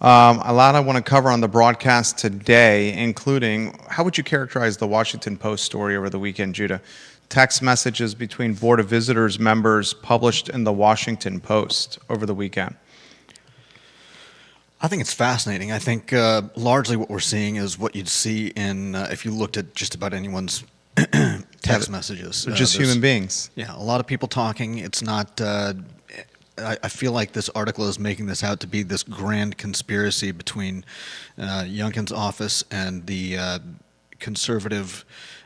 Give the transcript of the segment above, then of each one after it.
A lot I want to cover on the broadcast today, including how would you characterize the Washington Post story over the weekend, Judah? Text messages between Board of Visitors members published in the Washington Post over the weekend. I think it's fascinating. I think largely what we're seeing is what you'd see in if you looked at just about anyone's text messages. They're just human beings. Yeah, a lot of people talking. It's not. I feel like this article is making this out to be this grand conspiracy between Youngkin's office and the conservative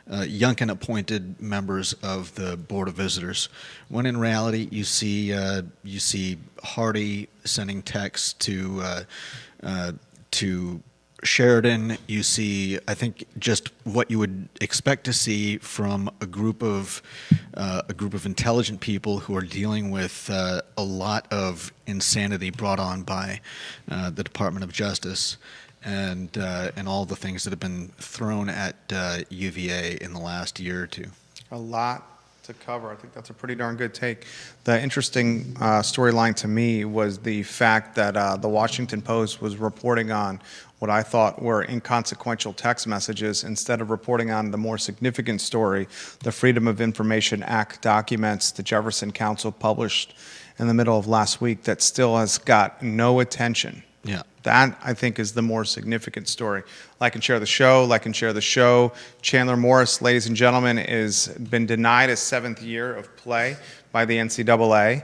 Youngkin-appointed members of the Board of Visitors. When in reality, you see Hardy sending texts to Sheridan. You see, I think, just what you would expect to see from a group of intelligent people who are dealing with a lot of insanity brought on by the Department of Justice and all the things that have been thrown at UVA in the last year or two. A lot to cover. I think that's a pretty darn good take. The interesting storyline to me was the fact that the Washington Post was reporting on what I thought were inconsequential text messages instead of reporting on the more significant story, the Freedom of Information Act documents the Jefferson Council published in the middle of last week that still has got no attention. Yeah. That, I think, is the more significant story. Like and share the show, like and share the show. Chandler Morris, ladies and gentlemen, has been denied a 7th year of play by the NCAA.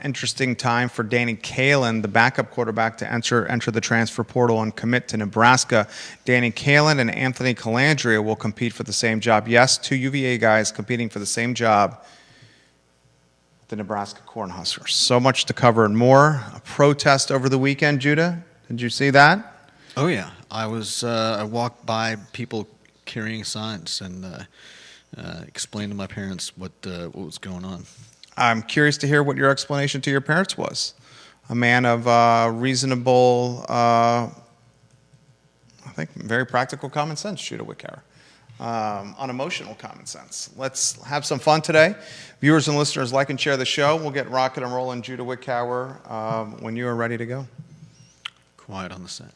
Interesting time for Danny Kaelin, the backup quarterback, to enter the transfer portal and commit to Nebraska. Danny Kaelin and Anthony Calandria will compete for the same job. Yes, 2 UVA guys competing for the same job, the Nebraska Cornhuskers. So much to cover and more. A protest over the weekend, Judah. Did you see that? Oh yeah, I walked by people carrying signs and explained to my parents what was going on. I'm curious to hear what your explanation to your parents was. A man of reasonable, I think, very practical common sense, Judah Wickower. Unemotional common sense. Let's have some fun today. Viewers and listeners, like and share the show. We'll get rocking and rolling. Judah Wickower, when you are ready to go. Quiet on the set.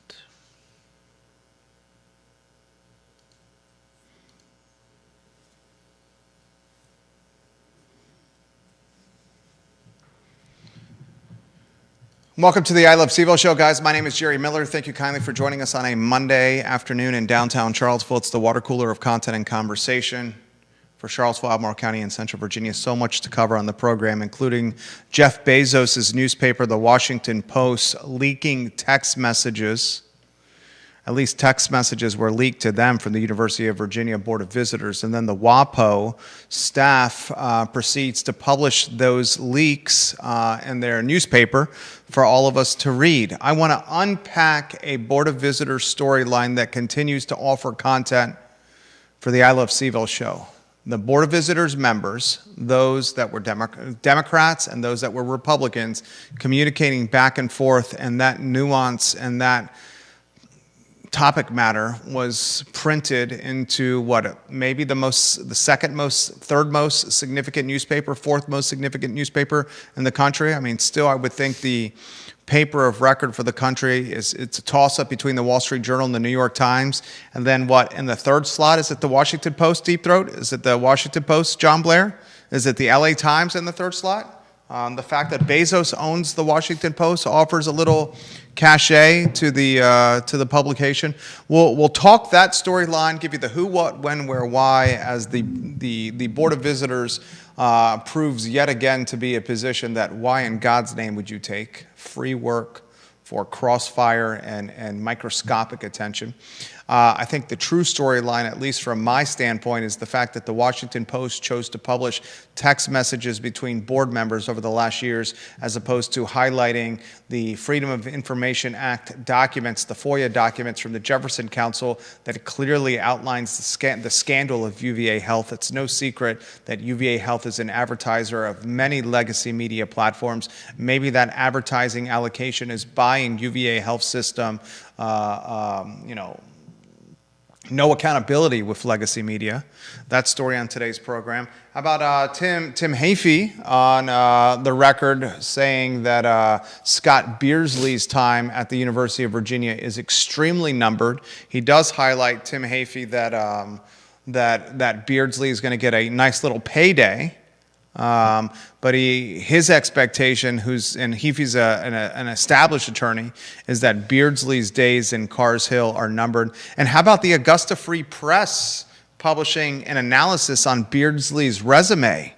Welcome to the I Love CVille show, guys. My name is Jerry Miller. Thank you kindly for joining us on a Monday afternoon in downtown Charlottesville. It's the water cooler of content and conversation for Charlottesville, Albemarle County, and Central Virginia. So much to cover on the program, including Jeff Bezos' newspaper, The Washington Post, leaking text messages. At least text messages were leaked to them from the University of Virginia Board of Visitors. And then the WAPO staff proceeds to publish those leaks in their newspaper for all of us to read. I want to unpack a Board of Visitors storyline that continues to offer content for the I Love CVille show. The Board of Visitors members, those that were Democrats and those that were Republicans, communicating back and forth, and that nuance and that topic matter was printed into maybe the second most, third most significant newspaper, fourth most significant newspaper in the country. I mean, still, I would think the paper of record for the country it's a toss-up between the Wall Street Journal and the New York Times. And then in the third slot, is it the Washington Post, Deep Throat? Is it the Washington Post, John Blair? Is it the LA Times in the third slot? The fact that Bezos owns the Washington Post offers a little cachet to the publication. We'll talk that storyline, give you the who, what, when, where, why, as the Board of Visitors proves yet again to be a position that why in God's name would you take free work for crossfire and microscopic attention. I think the true storyline, at least from my standpoint, is the fact that the Washington Post chose to publish text messages between board members over the last years, as opposed to highlighting the Freedom of Information Act documents, the FOIA documents from the Jefferson Council that clearly outlines the scandal of UVA Health. It's no secret that UVA Health is an advertiser of many legacy media platforms. Maybe that advertising allocation is buying UVA Health system, No accountability with legacy media. That story on today's program. How about Tim Hafey on the record saying that Scott Beardsley's time at the University of Virginia is extremely numbered. He does highlight, Tim Hafey, that Beardsley is going to get a nice little payday. But his expectation, Hefey's an established attorney, is that Beardsley's days in Cars Hill are numbered. And how about the Augusta Free Press publishing an analysis on Beardsley's resume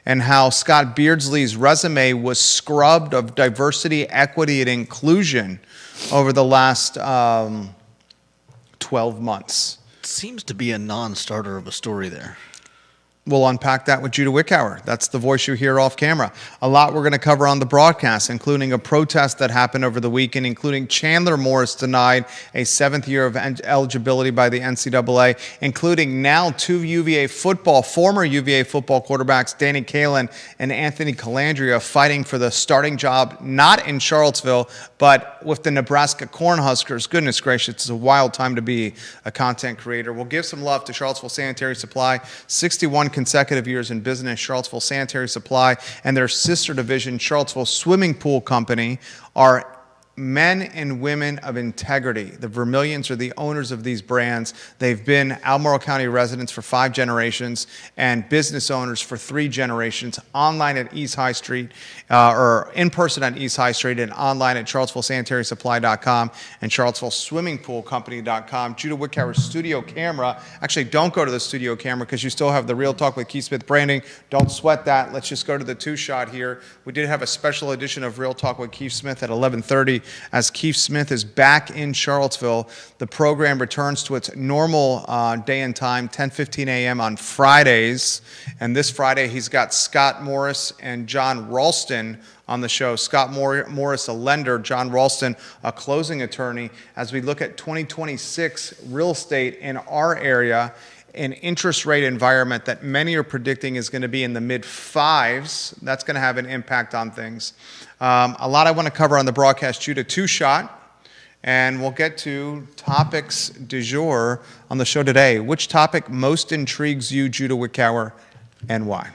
and how Scott Beardsley's resume was scrubbed of diversity, equity, and inclusion over the last 12 months? Seems to be a non-starter of a story there. We'll unpack that with Judah Wickower. That's the voice you hear off camera. A lot we're going to cover on the broadcast, including a protest that happened over the weekend, including Chandler Morris denied a 7th year of eligibility by the NCAA, including now former UVA football quarterbacks, Danny Kalin and Anthony Calandria, fighting for the starting job, not in Charlottesville, but with the Nebraska Cornhuskers. Goodness gracious, it's a wild time to be a content creator. We'll give some love to Charlottesville Sanitary Supply, 61 consecutive years in business. Charlottesville Sanitary Supply and their sister division, Charlottesville Swimming Pool Company, are men and women of integrity. The Vermillions are the owners of these brands. They've been Albemarle County residents for 5 generations and business owners for 3 generations, online at East High Street, or in person at East High Street, and online at CharlottesvilleSanitarySupply.com and CharlottesvilleSwimmingPoolCompany.com. Judah Wickower's studio camera. Actually, don't go to the studio camera because you still have the Real Talk with Keith Smith branding. Don't sweat that. Let's just go to the 2-shot here. We did have a special edition of Real Talk with Keith Smith at 11:30. As Keith Smith is back in Charlottesville. The program returns to its normal day and time, 10:15 a.m. on Fridays. And this Friday, he's got Scott Morris and John Ralston on the show. Scott Morris, a lender, John Ralston, a closing attorney, as we look at 2026 real estate in our area, an interest rate environment that many are predicting is going to be in the mid-5s. That's going to have an impact on things. A lot I want to cover on the broadcast, Judah, 2-shot, and we'll get to topics du jour on the show today. Which topic most intrigues you, Judah Wickower, and why?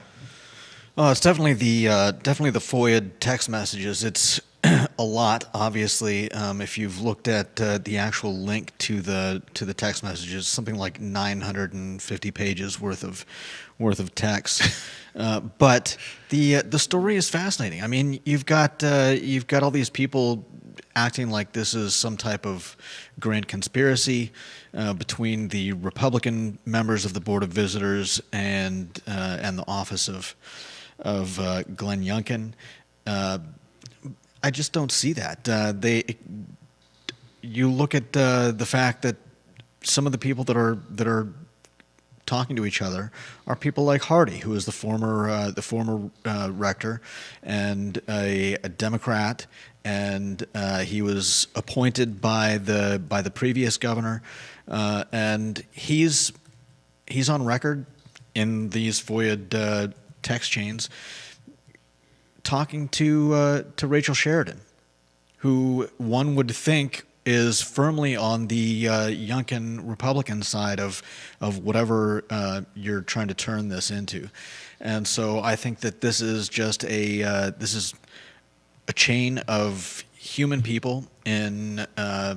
It's definitely the FOIA text messages. It's a lot, obviously. If you've looked at the actual link to the text messages, something like 950 pages worth of text. But the story is fascinating. I mean, you've got all these people acting like this is some type of grand conspiracy between the Republican members of the Board of Visitors and the office of Glenn Youngkin. I just don't see that. You look at the fact that some of the people that are talking to each other are people like Hardy, who is the former rector and a Democrat, and he was appointed by the previous governor, and he's on record in these FOIA text chains talking to Rachel Sheridan, who one would think is firmly on the Youngkin Republican side of whatever you're trying to turn this into. And so I think that this is just a chain of human people in a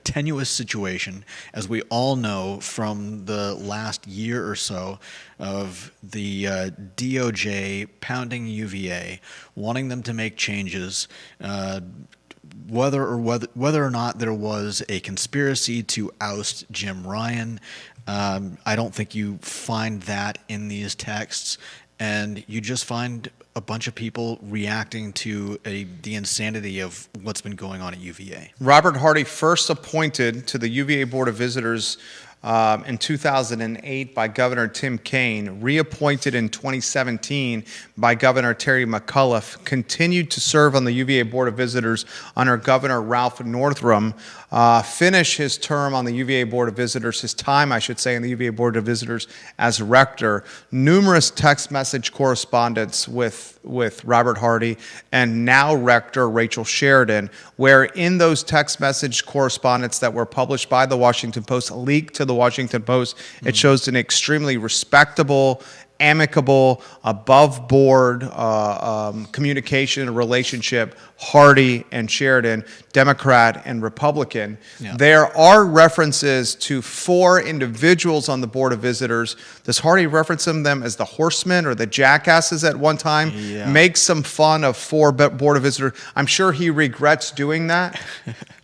tenuous situation, as we all know from the last year or so of the DOJ pounding UVA, wanting them to make changes, whether or not there was a conspiracy to oust Jim Ryan. I don't think you find that in these texts, and you just find a bunch of people reacting to the insanity of what's been going on at UVA. Robert Hardy, first appointed to the UVA Board of Visitors in 2008 by Governor Tim Kaine, reappointed in 2017 by Governor Terry McAuliffe, continued to serve on the UVA Board of Visitors under Governor Ralph Northam, finished his term on the UVA Board of Visitors, his time, I should say, in the UVA Board of Visitors as rector. Numerous text message correspondence with with Robert Hardy and now Rector Rachel Sheridan, where in those text message correspondence that were published by the Washington Post, leaked to the Washington Post, it shows an extremely respectable, amicable, above board communication relationship, Hardy and Sheridan, Democrat and Republican. Yeah. There are references to 4 individuals on the Board of Visitors. Does Hardy reference them as the horsemen or the jackasses at one time? Yeah. Make some fun of 4 Board of Visitors. I'm sure he regrets doing that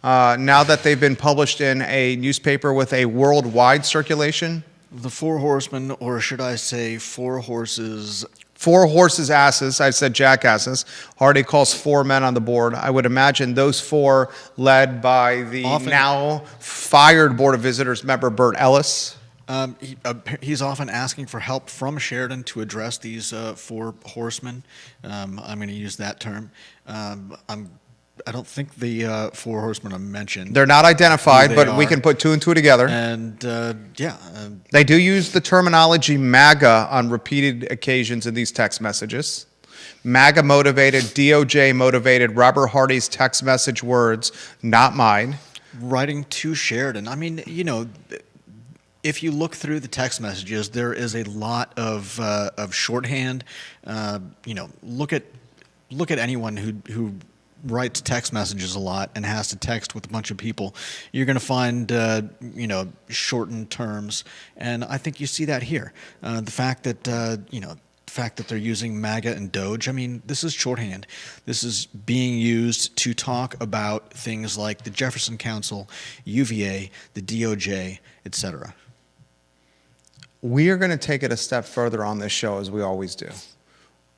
now that they've been published in a newspaper with a worldwide circulation. The 4 horsemen, or should I say 4 horses? 4 horses' asses. I said jackasses. Hardy calls 4 men on the board. I would imagine those 4 led by the now fired Board of Visitors member Bert Ellis. He's often asking for help from Sheridan to address these 4 horsemen. I'm going to use that term. I don't think the 4 horsemen are mentioned. They're not identified, They but we are. can put 2 and 2 together. And They do use the terminology MAGA on repeated occasions in these text messages. MAGA motivated, DOJ motivated, Robert Hardy's text message words, not mine. writing to Sheridan. I mean, you know, if you look through the text messages, there is a lot of shorthand. You know, look at anyone who writes text messages a lot and has to text with a bunch of people. You're going to find you know, shortened terms, and I think you see that here. The fact that you know, the fact that they're using MAGA and Doge, I mean, this is shorthand. This is being used to talk about things like the Jefferson Council, UVA, the DOJ, etc. We are going to take it a step further on this show, as we always do.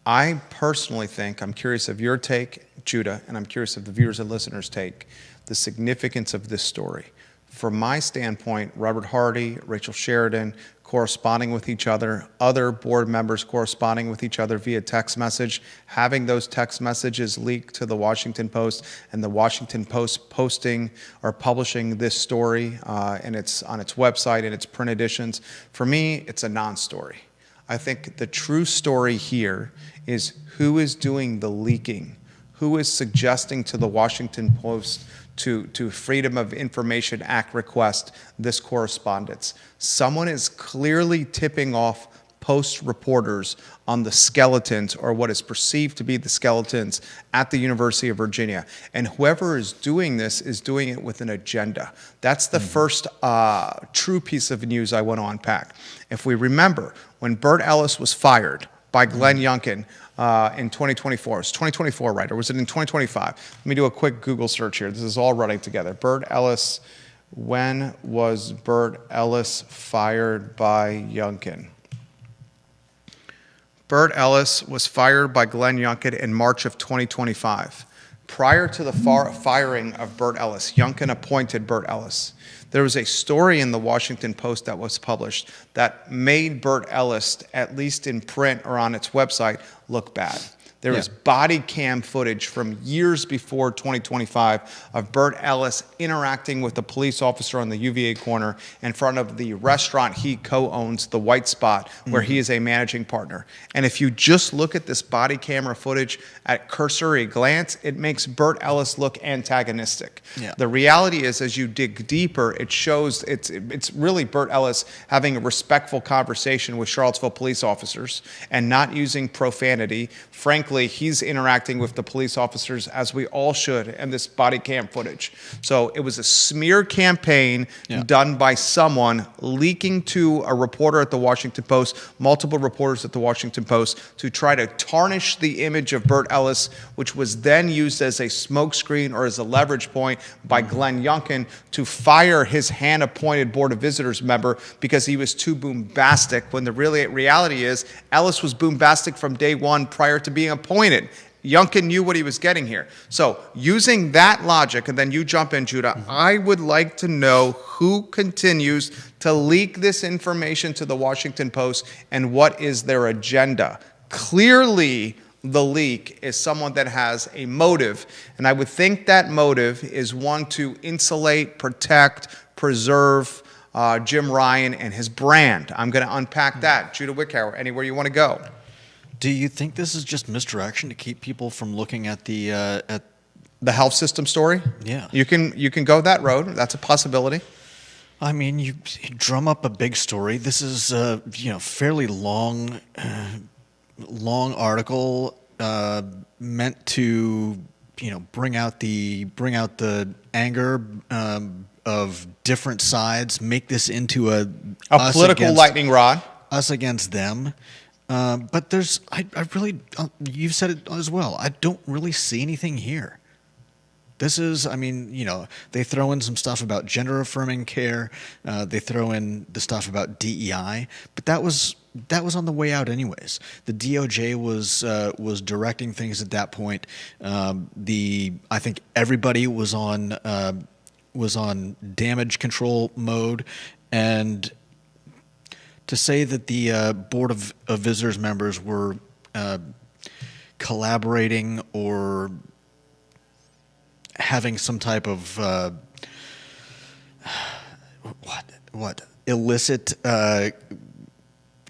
I personally think, I'm curious of your take, Judah, and I'm curious of the viewers and listeners' take, the significance of this story. From my standpoint, Robert Hardy, Rachel Sheridan corresponding with each other, other board members corresponding with each other via text message, having those text messages leaked to the Washington Post, and the Washington Post posting or publishing this story and it's on its website and its print editions. For me, it's a non-story. I think the true story here is who is doing the leaking, who is suggesting to the Washington Post to Freedom of Information Act request this correspondence. Someone is clearly tipping off Post reporters on the skeletons, or what is perceived to be the skeletons, at the University of Virginia. And whoever is doing this is doing it with an agenda. That's the first true piece of news I want to unpack. If we remember, when Bert Ellis was fired by Glenn Youngkin in 2024, it's 2024, right? Or was it in 2025? Let me do a quick Google search here. This is all running together. Bert Ellis, when was Bert Ellis fired by Youngkin? Bert Ellis was fired by Glenn Youngkin in March of 2025. Prior to the firing of Bert Ellis, Youngkin appointed Bert Ellis. There was a story in the Washington Post that was published that made Bert Ellis, at least in print or on its website, look bad. There was body cam footage from years before 2025 of Bert Ellis interacting with a police officer on the UVA corner in front of the restaurant he co-owns, the White Spot, where he is a managing partner. And if you just look at this body camera footage at cursory glance, it makes Bert Ellis look antagonistic. Yeah. The reality is, as you dig deeper, it shows it's really Bert Ellis having a respectful conversation with Charlottesville police officers and not using profanity. Frankly, he's interacting with the police officers, as we all should, in this body cam footage. So it was a smear campaign done by someone leaking to a reporter at the Washington Post, multiple reporters at the Washington Post, to try to tarnish the image of Bert Ellis, which was then used as a smokescreen or as a leverage point by Glenn Youngkin to fire his hand-appointed Board of Visitors member because he was too bombastic, when the reality is Ellis was bombastic from day one prior to being appointed. Youngkin knew what he was getting here. So using that logic, and then you jump in, Judah, I would like to know who continues to leak this information to the Washington Post and what is their agenda. Clearly, the leak is someone that has a motive, and I would think that motive is one to insulate, protect, preserve Jim Ryan and his brand. I'm going to unpack that. Judah Wickhauer, anywhere you want to go. Do you think this is just misdirection to keep people from looking at The health system story? Yeah. You can go that road. That's a possibility. I mean, you drum up a big story. This is a fairly long article meant to bring out the anger of different sides, make this into a Political lightning rod. Us against them. But I really, you've said it as well. I don't really see anything here. This is, they throw in some stuff about gender affirming care. They throw in the stuff about DEI, but that was on the way out anyways. The DOJ was directing things at that point. I think everybody was on damage control mode, and to say that the Board of Visitors members were collaborating or having some type of illicit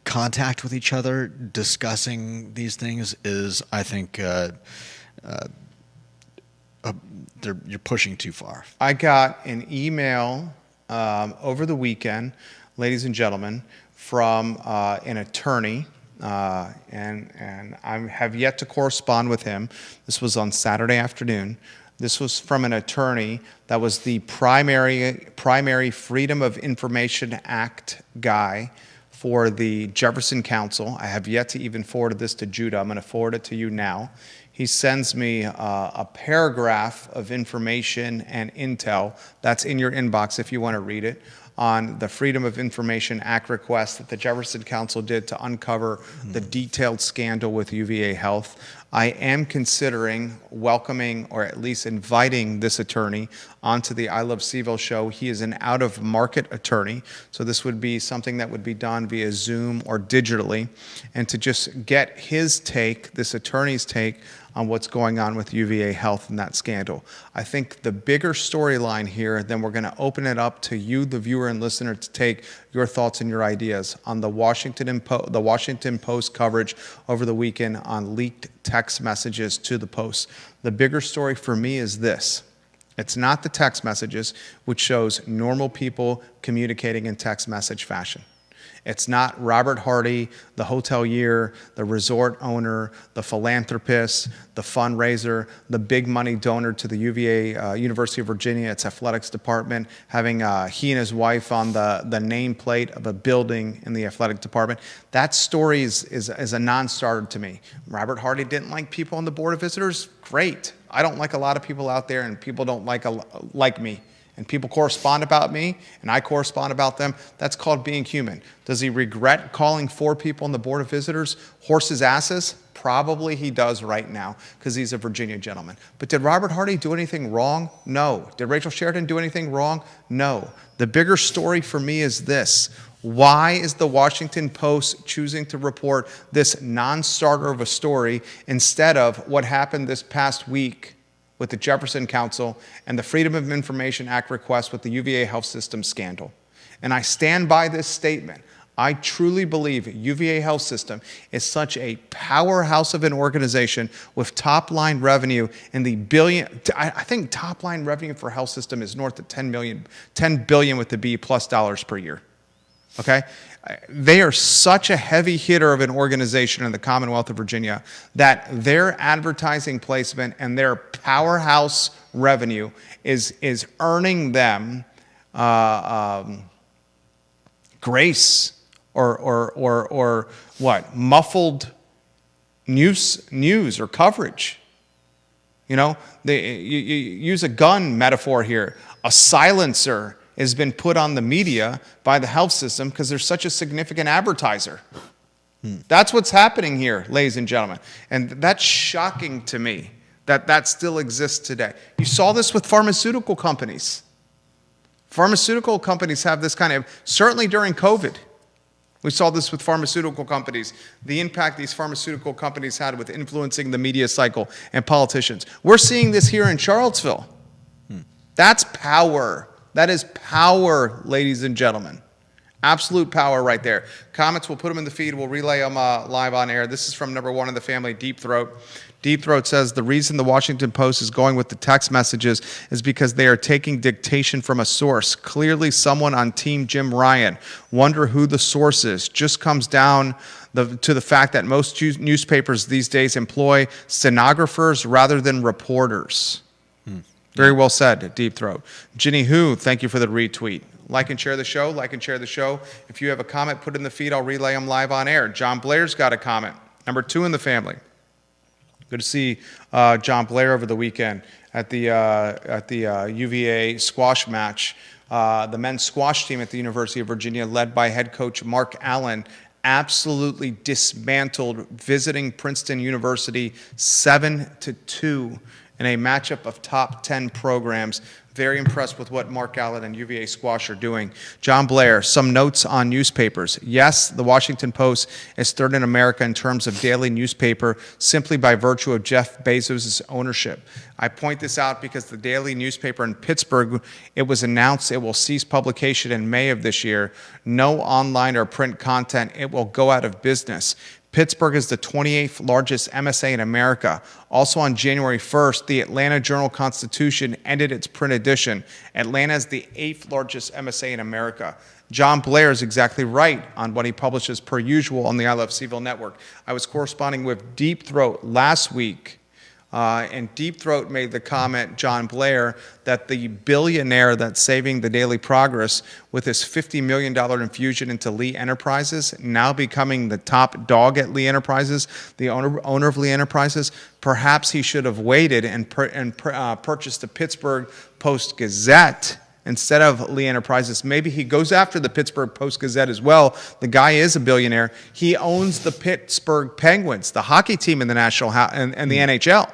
contact with each other, discussing these things is, I think, you're pushing too far. I got an email over the weekend, ladies and gentlemen, from an attorney, and I have yet to correspond with him. This was on Saturday afternoon. This was from an attorney that was the primary Freedom of Information Act guy for the Jefferson Council. I have yet to even forward this to Judah. I'm going to forward it to you now. He sends me a paragraph of information and intel that's in your inbox if you want to read it, on the Freedom of Information Act request that the Jefferson Council did to uncover the detailed scandal with UVA Health. I am considering welcoming or at least inviting this attorney onto the I Love CVille show. He is an out-of-market attorney, so this would be something that would be done via Zoom or digitally, and to just get his take, this attorney's take, on what's going on with UVA Health and that scandal. I think the bigger storyline here, then we're going to open it up to you, the viewer and listener, to take your thoughts and your ideas on the Washington Post coverage over the weekend on leaked text messages to the Post. The bigger story for me is this. It's not the text messages, which shows normal people communicating in text message fashion. It's not Robert Hardy, the hotelier, the resort owner, the philanthropist, the fundraiser, the big money donor to the UVA, University of Virginia, its athletics department, having he and his wife on the nameplate of a building in the athletic department. That story is a non-starter to me. Robert Hardy didn't like people on the Board of Visitors. Great. I don't like a lot of people out there, and people don't like me. And people correspond about me, and I correspond about them. That's called being human. Does he regret calling 4 people on the Board of Visitors horses' asses? Probably he does right now, because he's a Virginia gentleman. But did Robert Hardy do anything wrong? No. Did Rachel Sheridan do anything wrong? No. The bigger story for me is this. Why is the Washington Post choosing to report this non-starter of a story instead of what happened this past week with the Jefferson Council and the Freedom of Information Act request with the UVA Health System scandal? And I stand by this statement. I truly believe UVA Health System is such a powerhouse of an organization with top-line revenue in the billion. I think top-line revenue for health system is north of $10 billion with the B plus dollars per year. Okay? They are such a heavy hitter of an organization in the Commonwealth of Virginia that their advertising placement and their powerhouse revenue is earning them grace or what? Muffled news or coverage. You know, you use a gun metaphor here. A silencer has been put on the media by the health system because they're such a significant advertiser. That's what's happening here, ladies and gentlemen. And that's shocking to me that still exists today. You saw this with pharmaceutical companies. Pharmaceutical companies have this kind of, certainly during COVID, we saw this with pharmaceutical companies, the impact these pharmaceutical companies had with influencing the media cycle and politicians. We're seeing this here in Charlottesville. That's power. That is power, ladies and gentlemen. Absolute power right there. Comments, we'll put them in the feed. We'll relay them live on air. This is from number one in the family, Deep Throat. Deep Throat says the reason the Washington Post is going with the text messages is because they are taking dictation from a source. Clearly someone on Team Jim Ryan. Wonder who the source is. Just comes down to the fact that most newspapers these days employ stenographers rather than reporters. Very well said, Deep Throat. Ginny Who, thank you for the retweet. Like and share the show. Like and share the show. If you have a comment, put it in the feed. I'll relay them live on air. John Blair's got a comment. Number two in the family. Good to see John Blair over the weekend at the UVA squash match. The men's squash team at the University of Virginia, led by head coach Mark Allen, absolutely dismantled visiting Princeton University 7-2 in a matchup of top 10 programs. Very impressed with what Mark Allen and UVA Squash are doing. John Blair, some notes on newspapers. Yes, the Washington Post is third in America in terms of daily newspaper simply by virtue of Jeff Bezos' ownership. I point this out because the daily newspaper in Pittsburgh, it was announced it will cease publication in May of this year. No online or print content. It will go out of business. Pittsburgh is the 28th largest MSA in America. Also on January 1st, the Atlanta Journal-Constitution ended its print edition. Atlanta is the 8th largest MSA in America. John Blair is exactly right on what he publishes per usual on the I Love CVille network. I was corresponding with Deep Throat last week, and Deep Throat made the comment, John Blair, that the billionaire that's saving the Daily Progress with his $50 million infusion into Lee Enterprises, now becoming the top dog at Lee Enterprises, the owner of Lee Enterprises, perhaps he should have waited and purchased the Pittsburgh Post-Gazette instead of Lee Enterprises. Maybe he goes after the Pittsburgh Post-Gazette as well. The guy is a billionaire. He owns the Pittsburgh Penguins, the hockey team in the National and the NHL.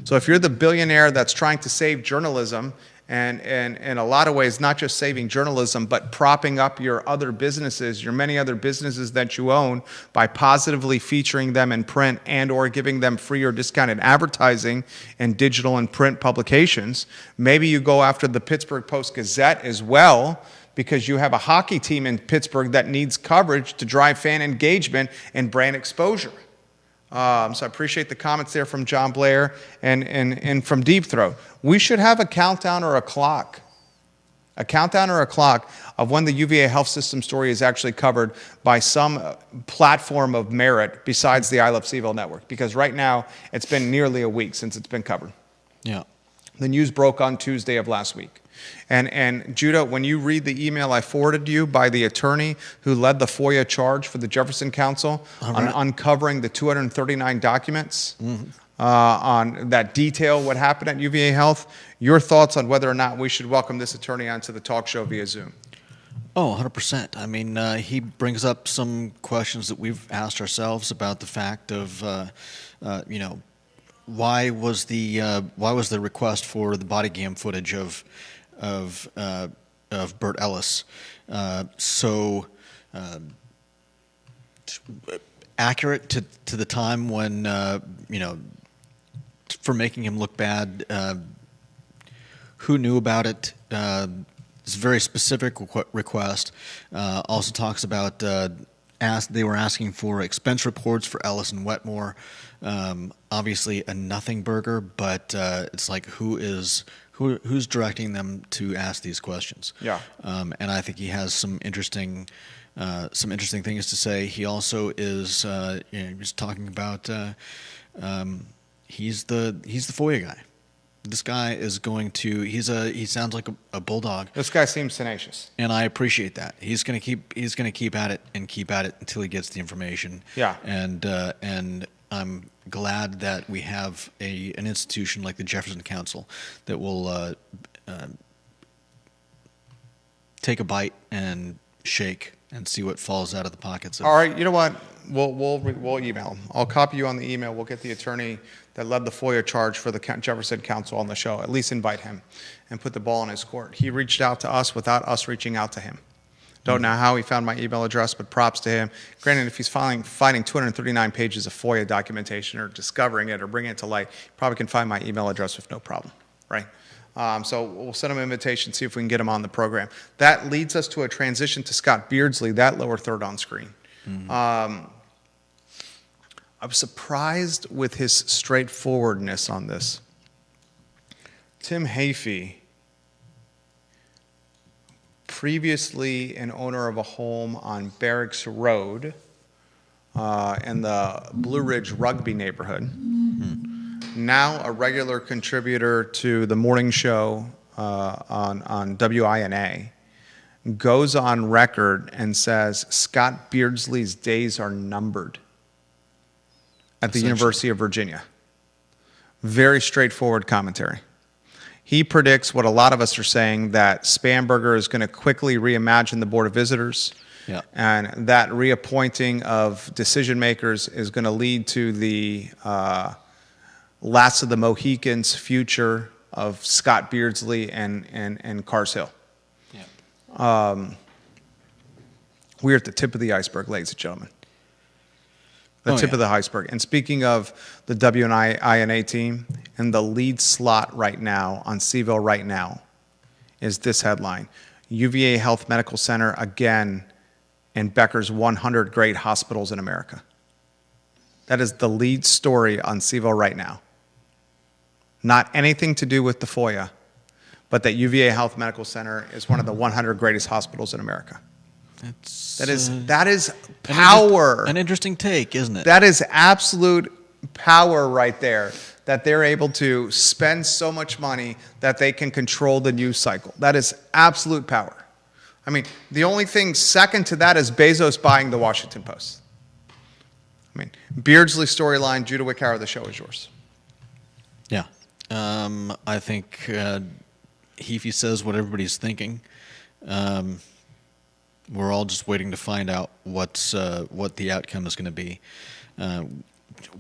So if you're the billionaire that's trying to save journalism, and in a lot of ways, not just saving journalism, but propping up your other businesses, your many other businesses that you own by positively featuring them in print and or giving them free or discounted advertising in digital and print publications, maybe you go after the Pittsburgh Post-Gazette as well, because you have a hockey team in Pittsburgh that needs coverage to drive fan engagement and brand exposure. So I appreciate the comments there from John Blair and from Deep Throat. We should have a countdown or a clock of when the UVA Health System story is actually covered by some platform of merit besides the I Love CVille network, because right now it's been nearly a week since it's been covered. Yeah. The news broke on Tuesday of last week. And Judah, when you read the email I forwarded you by the attorney who led the FOIA charge for the Jefferson Council on uncovering the 239 documents on that detail what happened at UVA Health, your thoughts on whether or not we should welcome this attorney onto the talk show via Zoom? Oh, 100%. I mean, he brings up some questions that we've asked ourselves about the fact of, why was the request for the body cam footage of Burt Ellis so accurate to the time when for making him look bad? Who knew about it? It's a very specific request. Also talks about they were asking for expense reports for Ellis and Wetmore. Obviously a nothing burger, but it's like who's directing them to ask these questions? Yeah. And I think he has some interesting things to say. He also is just talking about he's the FOIA guy. This guy is going to. He sounds like a bulldog. This guy seems tenacious, and I appreciate that. He's going to keep at it until he gets the information. Yeah. And I'm glad that we have an institution like the Jefferson Council that will take a bite and shake and see what falls out of the pockets. All right, you know what? We'll email him. I'll copy you on the email. We'll get the attorney that led the FOIA charge for the Jefferson Council on the show. At least invite him and put the ball in his court. He reached out to us without us reaching out to him. Don't know how he found my email address, but props to him. Granted, if he's finding 239 pages of FOIA documentation or discovering it or bringing it to light, he probably can find my email address with no problem, right? So we'll send him an invitation, see if we can get him on the program. That leads us to a transition to Scott Beardsley, that lower third on screen. I was surprised with his straightforwardness on this. Tim Hafey, previously an owner of a home on Barracks Road in the Blue Ridge Rugby neighborhood, now a regular contributor to the morning show on WINA, goes on record and says Scott Beardsley's days are numbered at the University of Virginia. Very straightforward commentary. He predicts what a lot of us are saying, that Spanberger is going to quickly reimagine the Board of Visitors, and that reappointing of decision makers is going to lead to the last of the Mohicans' future of Scott Beardsley and Cars Hill. We're at the tip of the iceberg, ladies and gentlemen. The tip of the iceberg. And speaking of the WINA team, and the lead slot right now on CVille right now is this headline: UVA Health Medical Center again in Becker's 100 Great Hospitals in America. That is the lead story on CVille right now. Not anything to do with the FOIA, but that UVA Health Medical Center is one of the 100 greatest hospitals in America. That is power. An interesting take, isn't it? That is absolute power right there, that they're able to spend so much money that they can control the news cycle. That is absolute power. I mean, the only thing second to that is Bezos buying the Washington Post. I mean, Beardsley storyline, Judah Wickhauer, the show is yours. Yeah. I think Heafy says what everybody's thinking. We're all just waiting to find out what the outcome is going to be.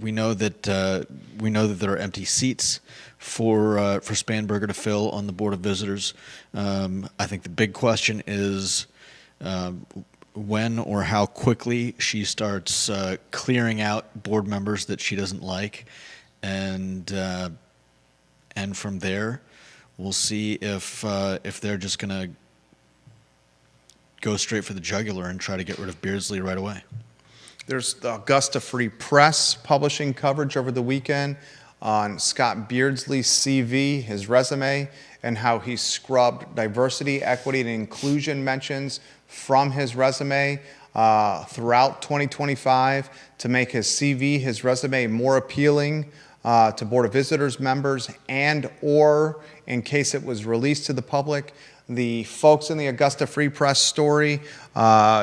We know that there are empty seats for Spanberger to fill on the Board of Visitors. I think the big question is when or how quickly she starts clearing out board members that she doesn't like, and from there, we'll see if they're just going to go straight for the jugular and try to get rid of Beardsley right away. There's the Augusta Free Press publishing coverage over the weekend on Scott Beardsley's CV, his resume, and how he scrubbed diversity, equity, and inclusion mentions from his resume throughout 2025 to make his CV, his resume, more appealing to Board of Visitors members, and or in case it was released to the public, the folks in the Augusta Free Press story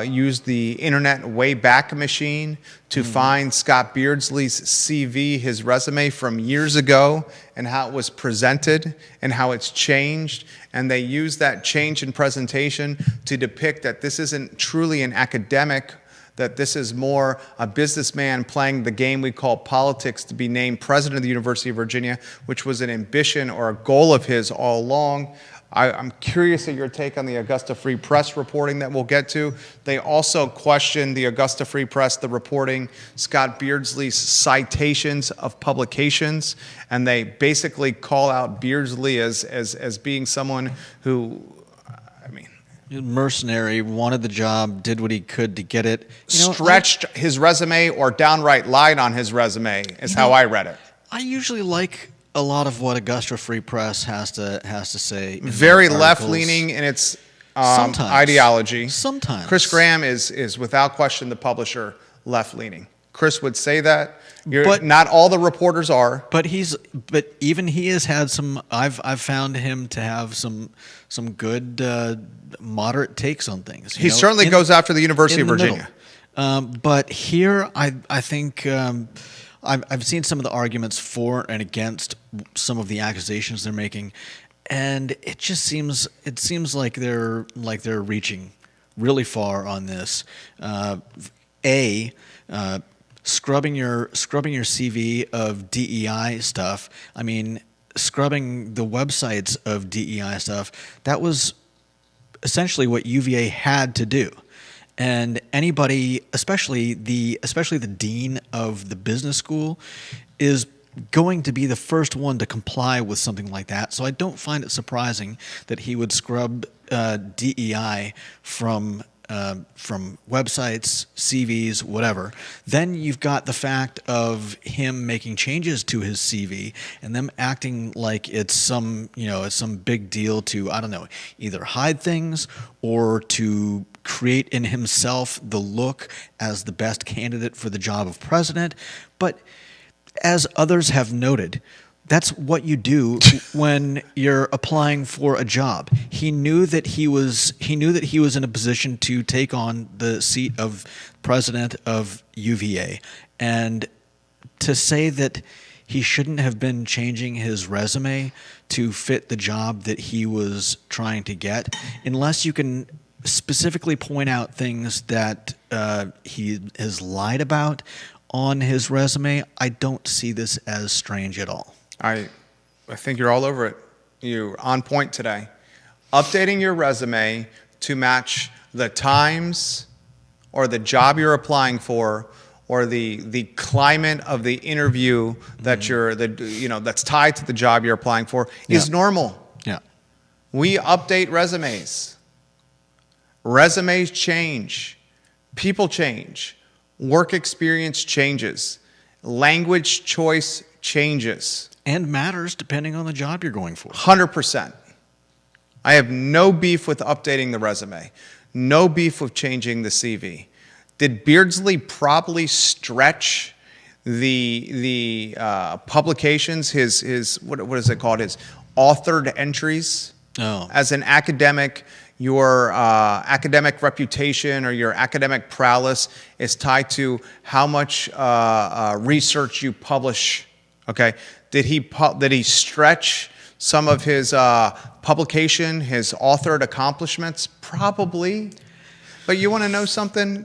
used the Internet Wayback Machine to find Scott Beardsley's CV, his resume from years ago, and how it was presented and how it's changed. And they used that change in presentation to depict that this isn't truly an academic, that this is more a businessman playing the game we call politics to be named president of the University of Virginia, which was an ambition or a goal of his all along. I'm curious at your take on the Augusta Free Press reporting that we'll get to. They also questioned the Augusta Free Press, the reporting, Scott Beardsley's citations of publications, and they basically call out Beardsley as being someone who, I mean, mercenary, wanted the job, did what he could to get it. Stretched his resume or downright lied on his resume is how I read it. I usually like a lot of what Augusta Free Press has to say. Very left-leaning in its ideology. Sometimes. Chris Graham is without question the publisher left-leaning. Chris would say that. But not all the reporters are. But even he has had some. I've found him to have some good moderate takes on things. He certainly goes after the University of Virginia. But here, I think. I've seen some of the arguments for and against some of the accusations they're making, and it just seems like they're reaching really far on this. Scrubbing your CV of DEI stuff. I mean, scrubbing the websites of DEI stuff. That was essentially what UVA had to do. And anybody, especially the dean of the business school, is going to be the first one to comply with something like that. So I don't find it surprising that he would scrub DEI from websites, CVs, whatever. Then you've got the fact of him making changes to his CV and them acting like it's some big deal to, I don't know, either hide things or to create in himself the look as the best candidate for the job of president. But as others have noted, that's what you do when you're applying for a job. He knew that he was in a position to take on the seat of president of UVA, and to say that he shouldn't have been changing his resume to fit the job that he was trying to get, unless you can specifically point out things that he has lied about on his resume, I don't see this as strange at all. I think you're all over it. You're on point today. Updating your resume to match the times or the job you're applying for or the climate of the interview that that's tied to the job you're applying for is normal. Yeah. We update resumes. Resumes change. People change. Work experience changes. Language choice changes. And matters depending on the job you're going for. 100%. I have no beef with updating the resume. No beef with changing the CV. Did Beardsley probably stretch the publications, his what is it called, his authored entries? Oh. As an academic, your academic reputation or your academic prowess is tied to how much research you publish. Okay, did he stretch some of his publication, his authored accomplishments? Probably. But you want to know something?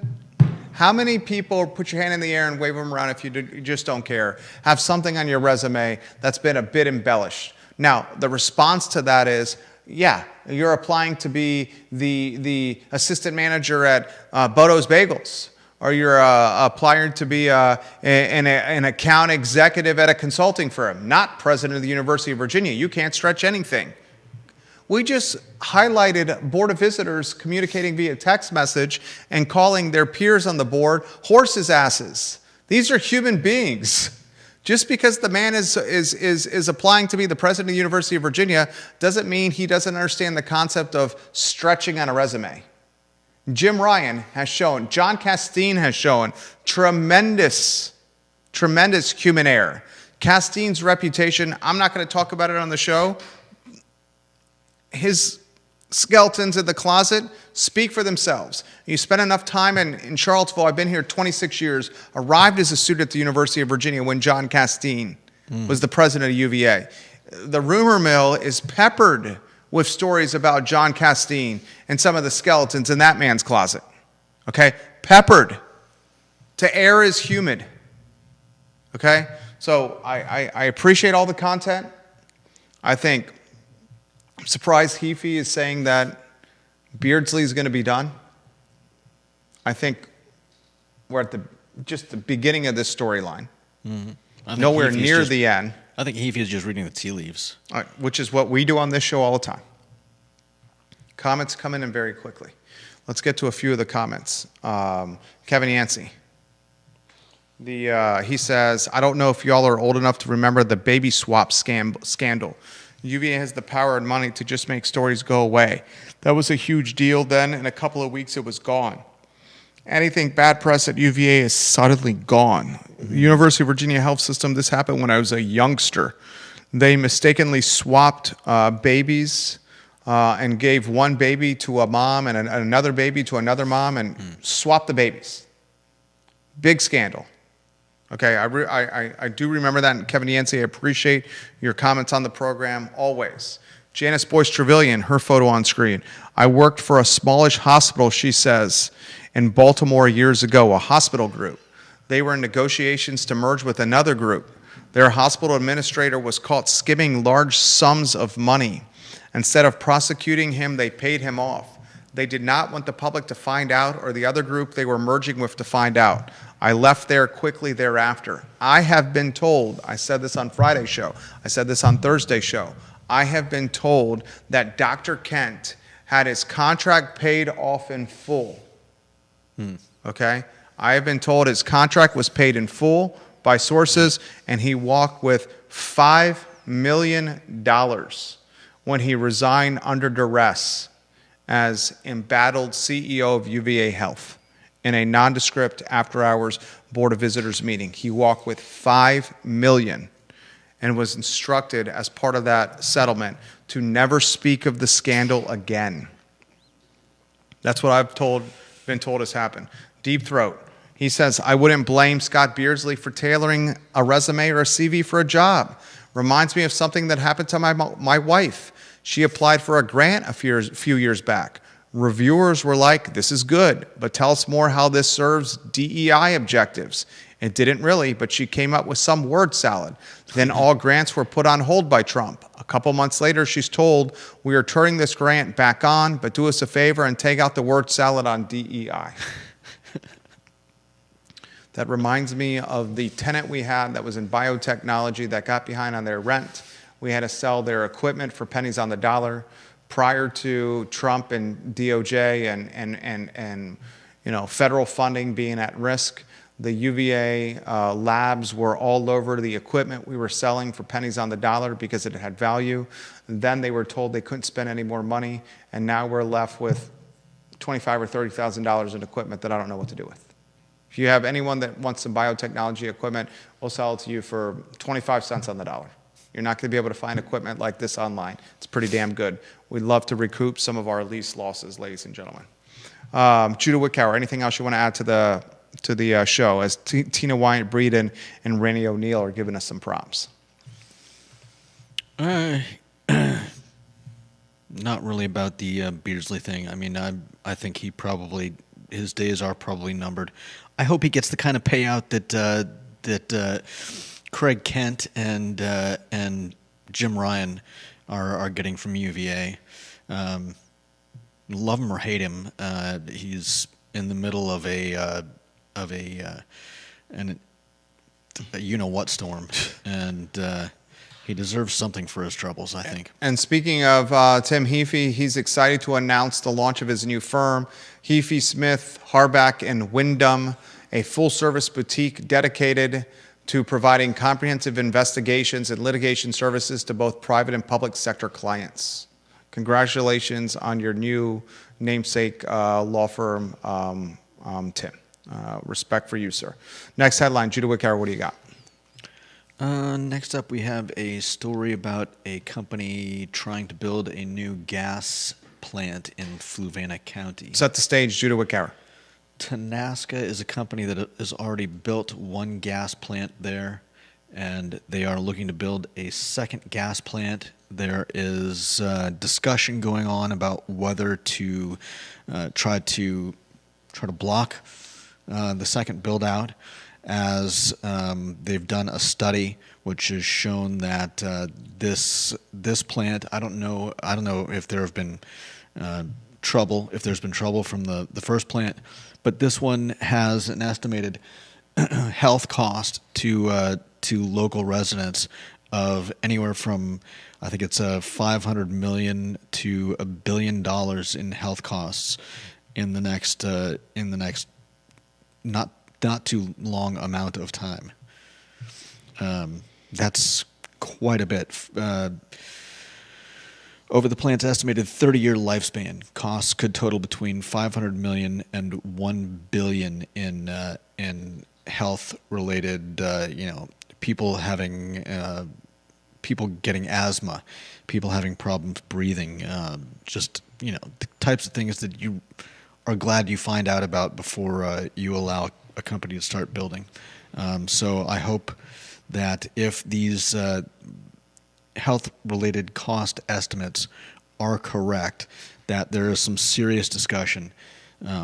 How many people, put your hand in the air and wave them around if you just don't care, have something on your resume that's been a bit embellished? Now, the response to that is, yeah, you're applying to be the assistant manager at Bodo's Bagels, or you're applying to be an account executive at a consulting firm, not president of the University of Virginia. You can't stretch anything. We just highlighted Board of Visitors communicating via text message and calling their peers on the board horses' asses. These are human beings. Just because the man is applying to be the president of the University of Virginia doesn't mean he doesn't understand the concept of stretching on a resume. Jim Ryan has shown, John Castine has shown tremendous human error. Castine's reputation, I'm not going to talk about it on the show. His skeletons in the closet speak for themselves. You spend enough time in Charlottesville. I've been here 26 years, arrived as a student at the University of Virginia when John Castine was the president of UVA. The rumor mill is peppered with stories about John Castine and some of the skeletons in that man's closet. Okay? Peppered. To err is human. Okay? So I appreciate all the content. I'm surprised Heafy is saying that Beardsley is going to be done. I think we're at just the beginning of this storyline. Mm-hmm. Nowhere near the end. I think Heafy is just reading the tea leaves. Which is what we do on this show all the time. Comments come in very quickly. Let's get to a few of the comments. Kevin Yancey. He says, I don't know if y'all are old enough to remember the baby swap scandal. UVA has the power and money to just make stories go away. That was a huge deal then. In a couple of weeks, it was gone. Anything bad press at UVA is suddenly gone. The University of Virginia health system, this happened when I was a youngster. They mistakenly swapped babies and gave one baby to a mom and another baby to another mom and swapped the babies. Big scandal. Okay, I do remember that. And Kevin Yancey, I appreciate your comments on the program always. Janice Boyce Trevelyan, her photo on screen. I worked for a smallish hospital, she says, in Baltimore years ago, a hospital group. They were in negotiations to merge with another group. Their hospital administrator was caught skimming large sums of money. Instead of prosecuting him, they paid him off. They did not want the public to find out or the other group they were merging with to find out. I left there quickly thereafter. I have been told, I said this on Friday's show, I said this on Thursday's show, I have been told that Dr. Kent had his contract paid off in full. Okay? I have been told his contract was paid in full by sources, and he walked with $5 million when he resigned under duress as embattled CEO of UVA Health in a nondescript after-hours Board of Visitors meeting. He walked with $5 million and was instructed as part of that settlement to never speak of the scandal again. That's what I've been told has happened. Deep Throat. He says, I wouldn't blame Scott Beardsley for tailoring a resume or a CV for a job. Reminds me of something that happened to my wife. She applied for a grant a few years back. Reviewers were like, this is good, but tell us more how this serves DEI objectives. It didn't really, but she came up with some word salad. Then all grants were put on hold by Trump. A couple months later, she's told, we are turning this grant back on, but do us a favor and take out the word salad on DEI. That reminds me of the tenant we had that was in biotechnology that got behind on their rent. We had to sell their equipment for pennies on the dollar. Prior to Trump and DOJ and federal funding being at risk, the UVA labs were all over the equipment we were selling for pennies on the dollar because it had value. Then they were told they couldn't spend any more money, and now we're left with $25,000 or $30,000 in equipment that I don't know what to do with. If you have anyone that wants some biotechnology equipment, we'll sell it to you for 25 cents on the dollar. You're not going to be able to find equipment like this online. It's pretty damn good. We'd love to recoup some of our lease losses, ladies and gentlemen. Judah Wickower, anything else you want to add to the show as Tina Wyatt Breed and Rainey O'Neill are giving us some prompts? Not really about the Beardsley thing. I mean, I think his days are probably numbered. I hope he gets the kind of payout that Craig Kent and Jim Ryan are getting from UVA. Love him or hate him, he's in the middle of a you know what storm, and he deserves something for his troubles, I think. And speaking of Tim Heafy, he's excited to announce the launch of his new firm, Heafy, Smith, Harback, and Wyndham, a full-service boutique dedicated to providing comprehensive investigations and litigation services to both private and public sector clients. Congratulations on your new namesake law firm, Tim. Respect for you, sir. Next headline, Judah Wickower, what do you got? Next up, we have a story about a company trying to build a new gas plant in Fluvanna County. Set the stage, Judah Wickower. Tenaska is a company that has already built one gas plant there, and they are looking to build a second gas plant. There is discussion going on about whether to try to block the second build out, as they've done a study which has shown that this plant, I don't know if there have been if there's been trouble from the first plant, but this one has an estimated health cost to local residents of anywhere from, I think it's $500 million to $1 billion in health costs in the next not too long amount of time. That's quite a bit. Over the plant's estimated 30-year lifespan, costs could total between $500 million and $1 billion in health-related, people getting asthma, people having problems breathing, the types of things that you are glad you find out about before you allow a company to start building. So I hope that if these health-related cost estimates are correct, that there is some serious discussion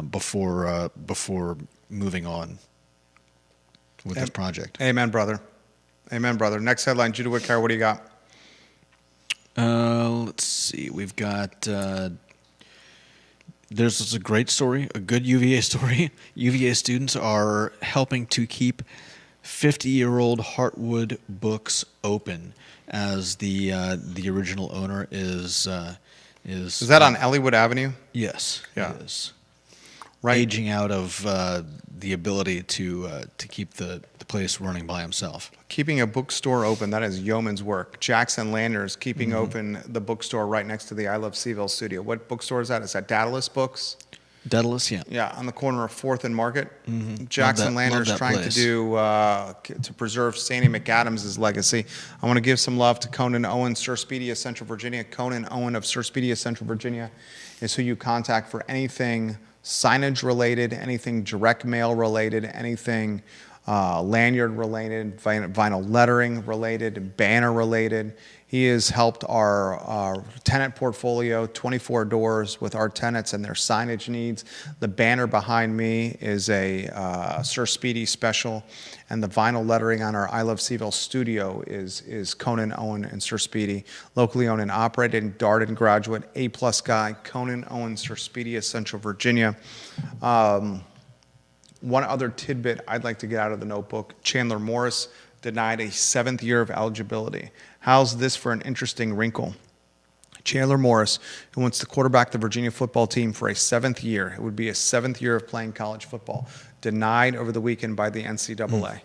before moving on with this project. Amen, brother. Amen, brother. Next headline, Judah Wickower, what do you got? Let's see. We've got There's a great story, a good UVA story. UVA students are helping to keep 50-year-old Heartwood Books open, as the original owner is. Is that on Elliowood Avenue? Yes, Yeah. it is. Right. Aging out of the ability to keep the place running by himself. Keeping a bookstore open, that is yeoman's work. Jackson Landers keeping open the bookstore right next to the I Love CVille studio. What bookstore is that? Is that Daedalus Books? Daedalus, yeah. Yeah, on the corner of 4th and Market. Mm-hmm. Jackson Landers love that trying place. to do to preserve Sandy McAdams' legacy. I want to give some love to Conan Owen, Sir Speedy of Central Virginia. Conan Owen of Sir Speedy of Central Virginia is who you contact for anything signage related, anything direct mail related, anything lanyard related, vinyl lettering related, banner related. He has helped our tenant portfolio, 24 doors, with our tenants and their signage needs. The banner behind me is a Sir Speedy special, and the vinyl lettering on our I Love CVille studio is Conan Owen and Sir Speedy. Locally owned and operated, Darden graduate, A-plus guy, Conan Owen, Sir Speedy of Central Virginia. One other tidbit I'd like to get out of the notebook: Chandler Morris denied a 7th year of eligibility. How's this for an interesting wrinkle? Chandler Morris, who wants to quarterback the Virginia football team for a 7th year, it would be a 7th year of playing college football, denied over the weekend by the NCAA.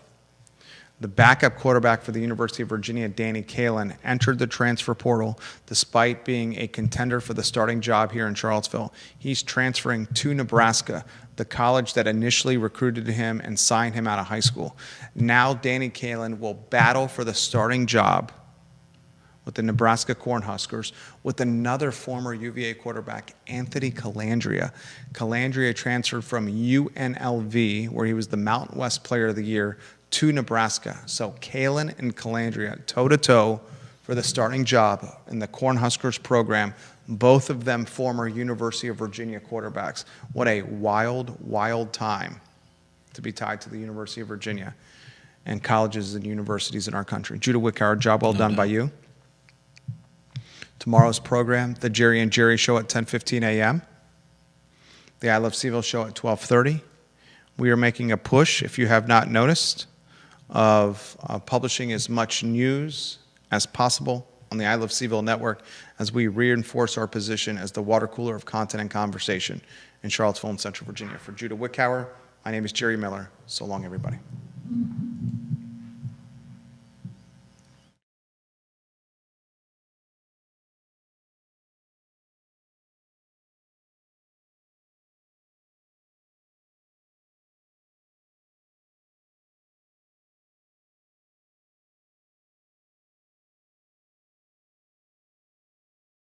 The backup quarterback for the University of Virginia, Danny Kalin, entered the transfer portal despite being a contender for the starting job here in Charlottesville. He's transferring to Nebraska, the college that initially recruited him and signed him out of high school. Now Danny Kalin will battle for the starting job with the Nebraska Cornhuskers with another former UVA quarterback, Anthony Calandria. Calandria transferred from UNLV, where he was the Mountain West Player of the Year, to Nebraska. So Kalin and Calandria toe-to-toe for the starting job in the Cornhuskers program, both of them former University of Virginia quarterbacks. What a wild, wild time to be tied to the University of Virginia and colleges and universities in our country. Judah Wickhauer, job well done by you. Tomorrow's program, the Jerry and Jerry Show at 10:15 a.m., the I Love CVille Show at 12:30. We are making a push, if you have not noticed, of publishing as much news as possible on the I Love CVille network as we reinforce our position as the water cooler of content and conversation in Charlottesville and Central Virginia. For Judah Wickhauer, my name is Jerry Miller. So long, everybody.